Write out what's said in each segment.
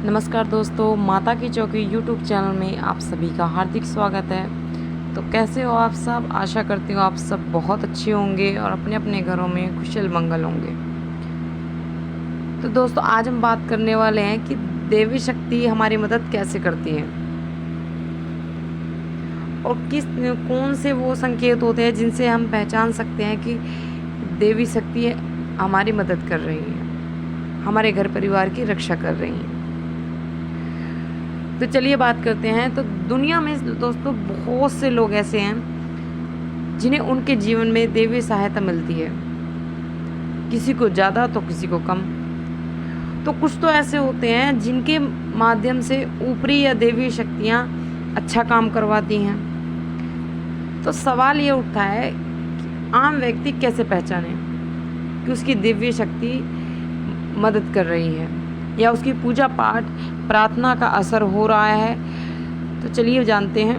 नमस्कार दोस्तों, माता की चौकी यूट्यूब चैनल में आप सभी का हार्दिक स्वागत है। तो कैसे हो आप सब? आशा करती हूँ आप सब बहुत अच्छे होंगे और अपने अपने घरों में कुशल मंगल होंगे। तो दोस्तों, आज हम बात करने वाले हैं कि देवी शक्ति हमारी मदद कैसे करती है और कौन से वो संकेत होते हैं जिनसे हम पहचान सकते हैं कि देवी शक्ति हमारी मदद कर रही है, हमारे घर परिवार की रक्षा कर रही हैं। तो चलिए बात करते हैं। तो दुनिया में दोस्तों बहुत से लोग ऐसे हैं जिन्हें उनके जीवन में देवी सहायता मिलती है, किसी को ज़्यादा तो किसी को कम। तो कुछ तो ऐसे होते हैं जिनके माध्यम से ऊपरी या देवी शक्तियाँ अच्छा काम करवाती हैं। तो सवाल ये उठता है कि आम व्यक्ति कैसे पहचाने कि उसकी दिव्य शक्ति मदद कर रही है या उसकी पूजा पाठ प्रार्थना का असर हो रहा है। तो चलिए जानते हैं।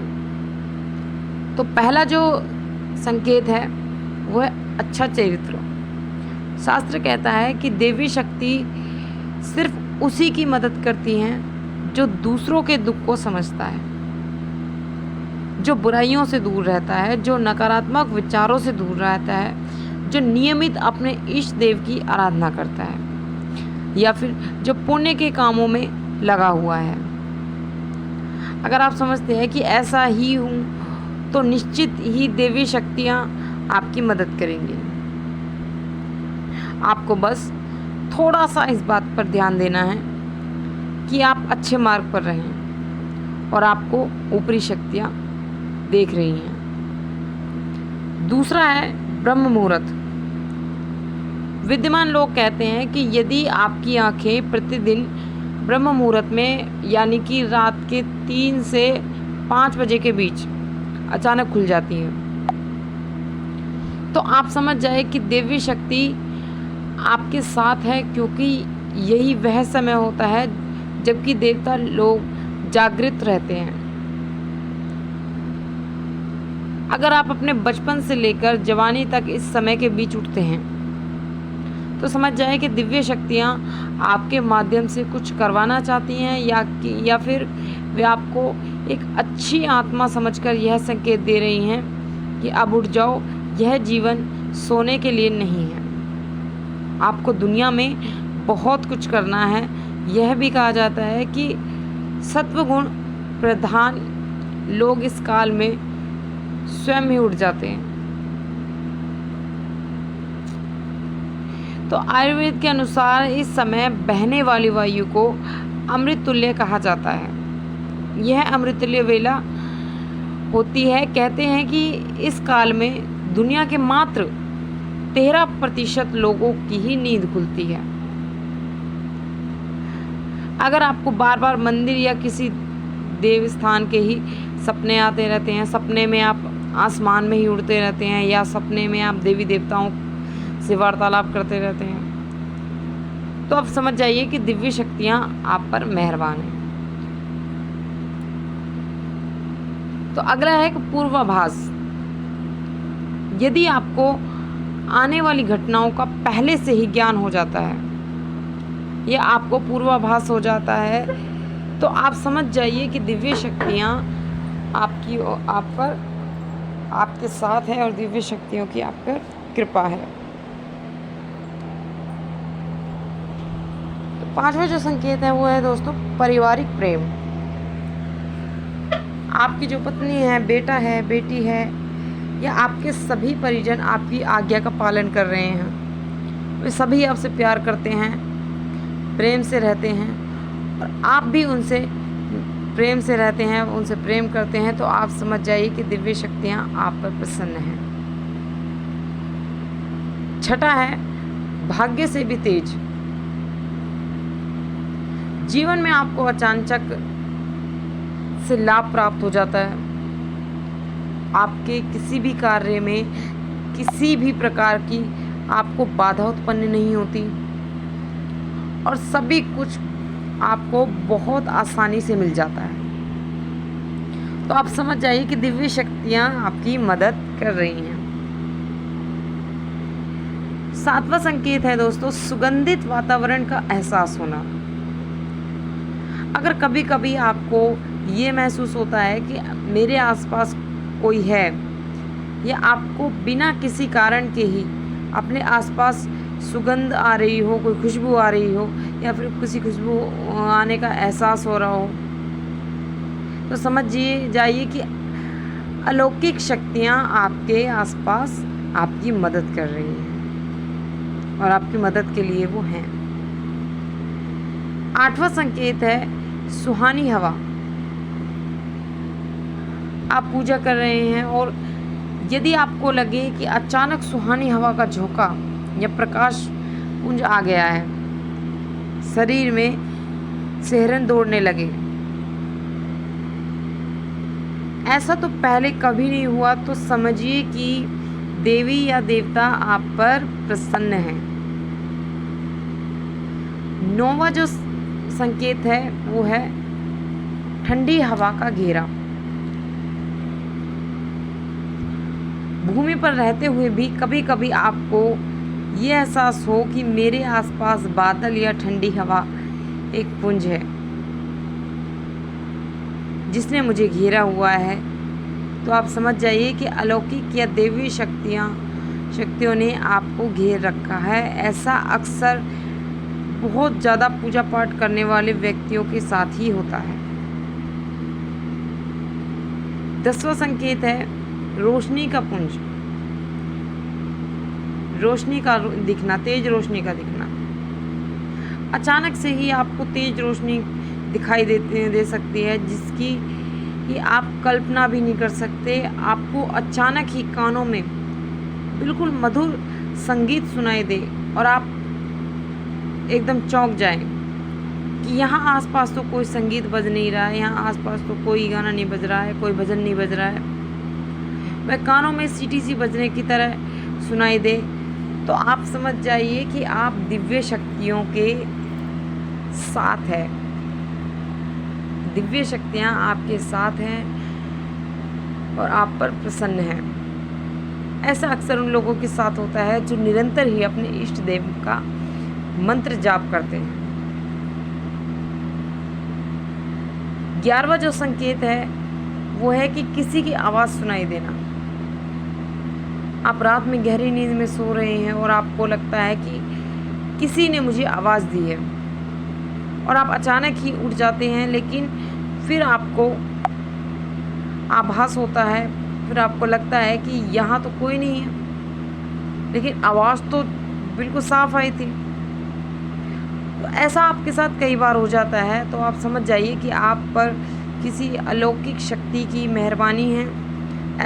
तो पहला जो संकेत है वो है अच्छा चरित्र। शास्त्र कहता है कि देवी शक्ति सिर्फ उसी की मदद करती हैं जो दूसरों के दुख को समझता है, जो बुराइयों से दूर रहता है, जो नकारात्मक विचारों से दूर रहता है, जो नियमित अपने इष्ट देव की आराधना करता है या फिर जो पुण्य के कामों में लगा हुआ है। अगर आप समझते हैं कि ऐसा ही हूँ तो निश्चित ही देवी शक्तियाँ आपकी मदद करेंगी। आपको बस थोड़ा सा इस बात पर ध्यान देना है कि आप अच्छे मार्ग पर रहें और आपको ऊपरी शक्तियाँ देख रही हैं। दूसरा है ब्रह्म मुहूर्त। विद्यमान लोग कहते हैं कि यदि आपकी आंखें प्रतिदिन ब्रह्म मुहूर्त में यानी कि रात के 3 से 5 बजे के बीच अचानक खुल जाती हैं, तो आप समझ जाए कि देवी शक्ति आपके साथ है, क्योंकि यही वह समय होता है जबकि देवता लोग जागृत रहते हैं। अगर आप अपने बचपन से लेकर जवानी तक इस समय के बीच उठते हैं तो समझ जाए कि दिव्य शक्तियाँ आपके माध्यम से कुछ करवाना चाहती हैं या फिर वे आपको एक अच्छी आत्मा समझकर यह संकेत दे रही हैं कि अब उठ जाओ, यह जीवन सोने के लिए नहीं है। आपको दुनिया में बहुत कुछ करना है। यह भी कहा जाता है कि सत्वगुण प्रधान लोग इस काल में स्वयं ही उठ जाते हैं। तो आयुर्वेद के अनुसार इस समय बहने वाली वायु को अमृत तुल्य कहा जाता है। यह अमृत तुल्य वेला होती है। कहते हैं कि इस काल में दुनिया के मात्र 13% लोगों की ही नींद खुलती है। अगर आपको बार बार मंदिर या किसी देव स्थान के ही सपने आते रहते हैं, सपने में आप आसमान में ही उड़ते रहते हैं या सपने में आप देवी देवताओं से वार्तालाप करते रहते हैं, तो अब समझ जाइए कि दिव्य शक्तियां आप पर मेहरबान हैं। तो अगला है कि पूर्वाभास। यदि आपको आने वाली घटनाओं का पहले से ही ज्ञान हो जाता है या आपको पूर्वाभास हो जाता है, तो आप समझ जाइए कि दिव्य शक्तियां आप पर आपके साथ है और दिव्य शक्तियों की आप पर कृपा है। तो पांचवा जो संकेत है वो है दोस्तों पारिवारिक प्रेम। आपकी जो पत्नी है, बेटा है, बेटी है या आपके सभी परिजन आपकी आज्ञा का पालन कर रहे हैं, वे सभी आपसे प्यार करते हैं, प्रेम से रहते हैं और आप भी उनसे प्रेम से रहते हैं, उनसे प्रेम करते हैं, तो आप समझ जाइए कि दिव्य शक्तियाँ आप पर प्रसन्न हैं। छठा है भाग्य से भी तेज। जीवन में आपको अचानक से लाभ प्राप्त हो जाता है। आपके किसी भी कार्य में किसी भी प्रकार की आपको बाधा उत्पन्न नहीं होती और सभी कुछ आपको बहुत आसानी से मिल जाता है। तो आप समझ जाइए कि दिव्य शक्तियाँ आपकी मदद कर रही हैं। सातवां संकेत है दोस्तों सुगंधित वातावरण का एहसास होना। अगर कभी-कभी आपको ये महसूस होता है कि मेरे आसपास कोई है, या आपको बिना किसी कारण के ही अपने आसपास सुगंध आ रही हो, कोई खुशबू आ रही हो, या फिर किसी खुशबू आने का एहसास हो रहा हो, तो समझिए जाइए कि अलौकिक शक्तियाँ आपके आसपास आपकी मदद कर रही हैं और आपकी मदद के लिए वो हैं। 8वां संकेत है सुहानी हवा। आप पूजा कर रहे हैं और यदि आपको लगे कि अचानक सुहानी हवा का झोंका या प्रकाश पुंज आ गया है, शरीर में सिहरन दौड़ने लगे, ऐसा तो पहले कभी नहीं हुआ, तो समझिए कि देवी या देवता आप पर प्रसन्न है। 9वां जो संकेत है वो है ठंडी हवा का घेरा। भूमि पर रहते हुए भी कभी कभी आपको ये एहसास हो कि मेरे आसपास बादल या ठंडी हवा एक पुंज है जिसने मुझे घेरा हुआ है, तो आप समझ जाइए कि अलौकिक या देवी शक्तियों ने आपको घेर रखा है। ऐसा अक्सर बहुत ज़्यादा पूजा पाठ करने वाले व्यक्तियों के साथ ही होता है। 10वां संकेत है रोशनी का पुंज। रोशनी का दिखना, तेज रोशनी का दिखना। अचानक से ही आपको तेज रोशनी दिखाई दे सकती है जिसकी कि आप कल्पना भी नहीं कर सकते। आपको अचानक ही कानों में बिल्कुल मधुर संगीत सुनाई दे और आप एकदम चौंक जाएं कि यहाँ आसपास तो कोई संगीत बज नहीं रहा है, यहाँ आसपास तो कोई गाना नहीं बज रहा है, कोई भजन नहीं बज रहा है, वह कानों में सीटी सी बजने की तरह सुनाई दे, तो आप समझ जाइए कि आप दिव्य शक्तियों के साथ है। दिव्य शक्तियाँ आपके साथ हैं और आप पर प्रसन्न हैं। ऐसा अक्सर उन लोगों के साथ होता है जो निरंतर ही अपने इष्ट देव का मंत्र जाप करते हैं। 11वां जो संकेत है वो है कि किसी की आवाज़ सुनाई देना। आप रात में गहरी नींद में सो रहे हैं और आपको लगता है कि किसी ने मुझे आवाज़ दी है, और आप अचानक ही उठ जाते हैं, लेकिन फिर आपको आभास होता है, फिर आपको लगता है कि यहाँ तो कोई नहीं है, लेकिन आवाज़ तो बिल्कुल साफ आई थी। तो ऐसा आपके साथ कई बार हो जाता है, तो आप समझ जाइए कि आप पर किसी अलौकिक शक्ति की मेहरबानी है।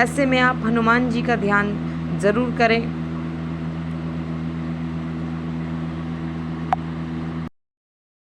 ऐसे में आप हनुमान जी का ध्यान ज़रूर करें